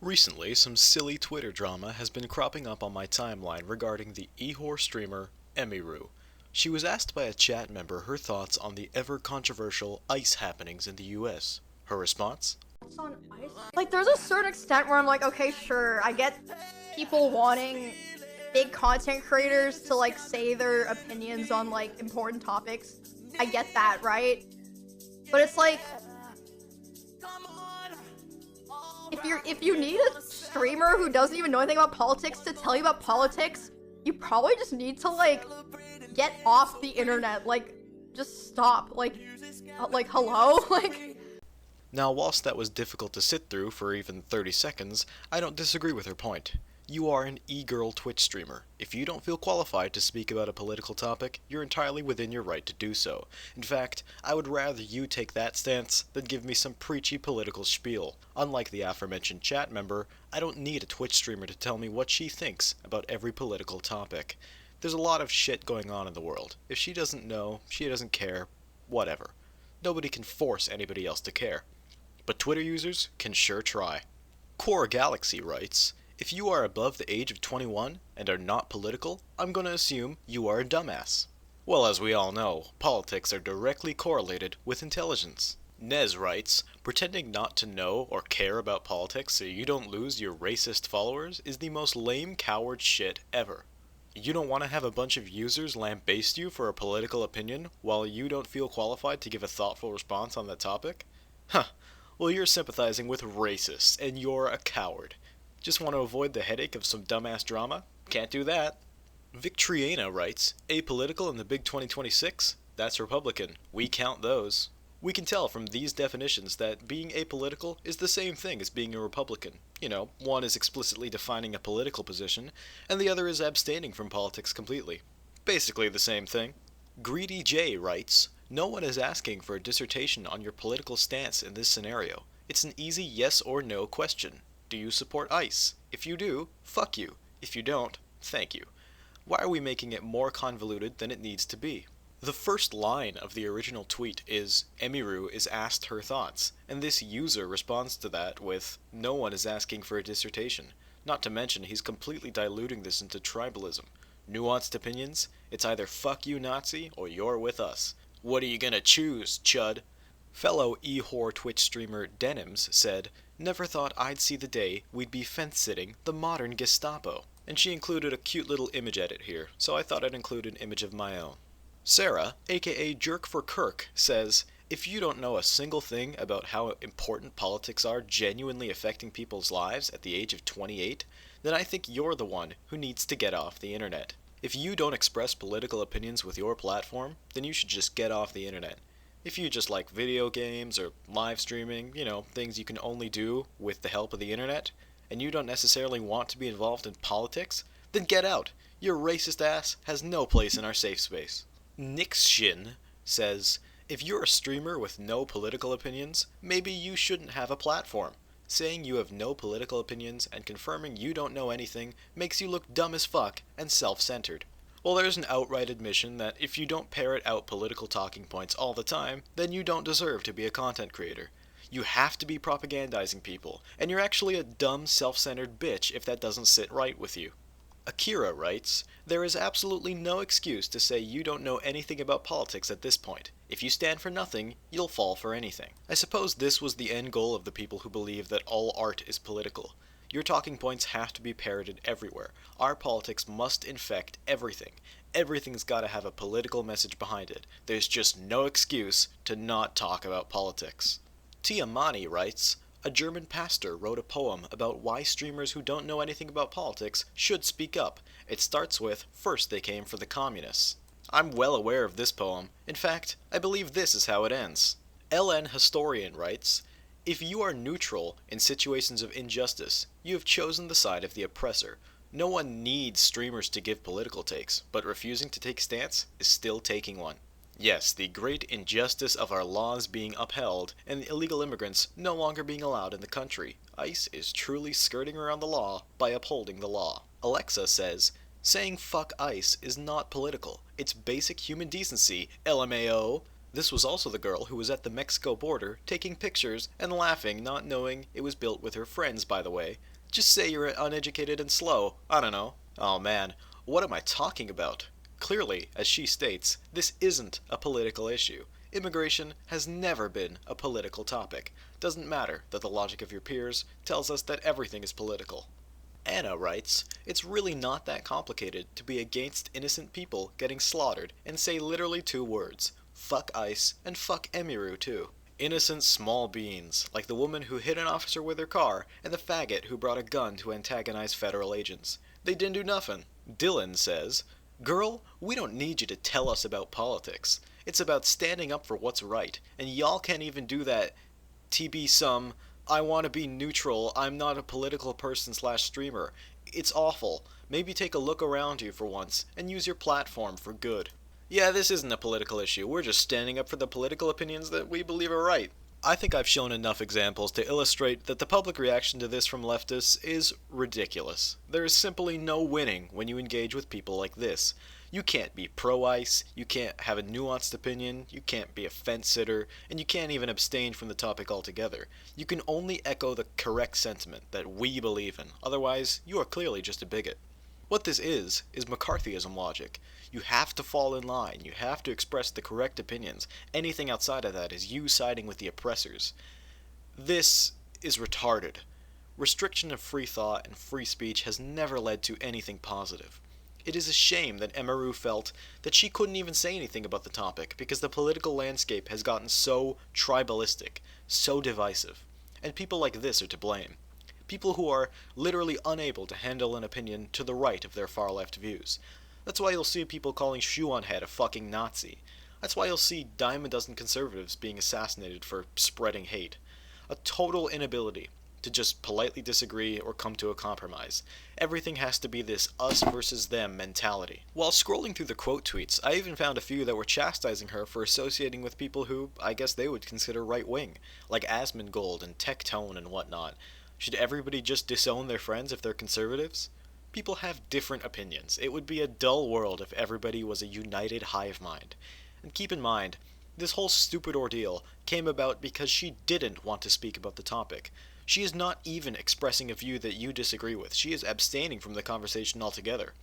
Recently, some silly Twitter drama has been cropping up on my timeline regarding the e-horror streamer Emiru. She was asked by a chat member her thoughts on the ever-controversial ICE happenings in the US. Her response? On ice? Like, there's a certain extent where I'm like, okay, sure, I get people wanting big content creators to, like, say their opinions on, like, important topics. I get that, right? But it's like, if you need a streamer who doesn't even know anything about politics to tell you about politics, you probably just need to, like, get off the internet. Like, just stop. Like, hello? Like... Now, whilst that was difficult to sit through for even 30 seconds, I don't disagree with her point. You are an e-girl Twitch streamer. If you don't feel qualified to speak about a political topic, you're entirely within your right to do so. In fact, I would rather you take that stance than give me some preachy political spiel. Unlike the aforementioned chat member, I don't need a Twitch streamer to tell me what she thinks about every political topic. There's a lot of shit going on in the world. If she doesn't know, she doesn't care, whatever. Nobody can force anybody else to care. But Twitter users can sure try. Core Galaxy writes, if you are above the age of 21 and are not political, I'm gonna assume you are a dumbass. Well, as we all know, politics are directly correlated with intelligence. Nez writes, pretending not to know or care about politics so you don't lose your racist followers is the most lame coward shit ever. You don't want to have a bunch of users lambaste you for a political opinion while you don't feel qualified to give a thoughtful response on that topic? Huh. Well, you're sympathizing with racists, and you're a coward. Just want to avoid the headache of some dumbass drama? Can't do that. Victriana writes, apolitical in the big 2026? That's Republican. We count those. We can tell from these definitions that being apolitical is the same thing as being a Republican. You know, one is explicitly defining a political position, and the other is abstaining from politics completely. Basically the same thing. Greedy J writes, no one is asking for a dissertation on your political stance in this scenario. It's an easy yes or no question. Do you support ICE? If you do, fuck you. If you don't, thank you. Why are we making it more convoluted than it needs to be? The first line of the original tweet is, Emiru is asked her thoughts, and this user responds to that with, no one is asking for a dissertation. Not to mention he's completely diluting this into tribalism. Nuanced opinions? It's either fuck you Nazi or you're with us. What are you gonna choose, chud? Fellow e-whore Twitch streamer Denims said, never thought I'd see the day we'd be fence-sitting the modern Gestapo. And she included a cute little image edit here, so I thought I'd include an image of my own. Sarah, aka Jerk for Kirk, says, if you don't know a single thing about how important politics are genuinely affecting people's lives at the age of 28, then I think you're the one who needs to get off the internet. If you don't express political opinions with your platform, then you should just get off the internet. If you just like video games or live streaming, things you can only do with the help of the internet, and you don't necessarily want to be involved in politics, then get out. Your racist ass has no place in our safe space. Nixshin says, if you're a streamer with no political opinions, maybe you shouldn't have a platform. Saying you have no political opinions and confirming you don't know anything makes you look dumb as fuck and self-centered. Well, there's an outright admission that if you don't parrot out political talking points all the time, then you don't deserve to be a content creator. You have to be propagandizing people, and you're actually a dumb, self-centered bitch if that doesn't sit right with you. Akira writes, there is absolutely no excuse to say you don't know anything about politics at this point. If you stand for nothing, you'll fall for anything. I suppose this was the end goal of the people who believe that all art is political. Your talking points have to be parroted everywhere. Our politics must infect everything. Everything's gotta have a political message behind it. There's just no excuse to not talk about politics. Tiamani writes, a German pastor wrote a poem about why streamers who don't know anything about politics should speak up. It starts with, first they came for the communists. I'm well aware of this poem. In fact, I believe this is how it ends. LN Historian writes, if you are neutral in situations of injustice, you have chosen the side of the oppressor. No one needs streamers to give political takes, but refusing to take a stance is still taking one. Yes, the great injustice of our laws being upheld and the illegal immigrants no longer being allowed in the country. ICE is truly skirting around the law by upholding the law. Alexa says, saying fuck ICE is not political. It's basic human decency, LMAO. This was also the girl who was at the Mexico border taking pictures and laughing, not knowing it was built with her friends, by the way. Just say you're uneducated and slow. I don't know. Oh man, what am I talking about? Clearly, as she states, this isn't a political issue. Immigration has never been a political topic. Doesn't matter that the logic of your peers tells us that everything is political. Anna writes, it's really not that complicated to be against innocent people getting slaughtered and say literally 2 words. Fuck ICE and fuck Emiru too. Innocent small beings, like the woman who hit an officer with her car and the faggot who brought a gun to antagonize federal agents. They didn't do nothing. Dylan says, girl, we don't need you to tell us about politics. It's about standing up for what's right, and y'all can't even do that TB some I want to be neutral, I'm not a political person / streamer. It's awful. Maybe take a look around you for once and use your platform for good. Yeah, this isn't a political issue. We're just standing up for the political opinions that we believe are right. I think I've shown enough examples to illustrate that the public reaction to this from leftists is ridiculous. There is simply no winning when you engage with people like this. You can't be pro-ICE, you can't have a nuanced opinion, you can't be a fence-sitter, and you can't even abstain from the topic altogether. You can only echo the correct sentiment that we believe in, otherwise you are clearly just a bigot. What this is McCarthyism logic. You have to fall in line, you have to express the correct opinions. Anything outside of that is you siding with the oppressors. This is retarded. Restriction of free thought and free speech has never led to anything positive. It is a shame that Emiru felt that she couldn't even say anything about the topic because the political landscape has gotten so tribalistic, so divisive. And people like this are to blame. People who are literally unable to handle an opinion to the right of their far-left views. That's why you'll see people calling Shuonhead a fucking Nazi. That's why you'll see dime a dozen conservatives being assassinated for spreading hate. A total inability to just politely disagree or come to a compromise. Everything has to be this us versus them mentality. While scrolling through the quote tweets, I even found a few that were chastising her for associating with people who I guess they would consider right-wing, like Asmongold and Tectone and whatnot. Should everybody just disown their friends if they're conservatives? People have different opinions. It would be a dull world if everybody was a united hive mind. And keep in mind, this whole stupid ordeal came about because she didn't want to speak about the topic. She is not even expressing a view that you disagree with. She is abstaining from the conversation altogether.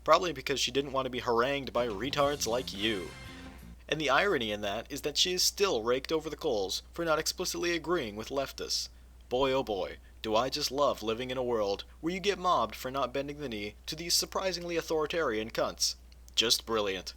Probably because she didn't want to be harangued by retards like you. And the irony in that is that she is still raked over the coals for not explicitly agreeing with leftists. Boy oh boy, do I just love living in a world where you get mobbed for not bending the knee to these surprisingly authoritarian cunts. Just brilliant.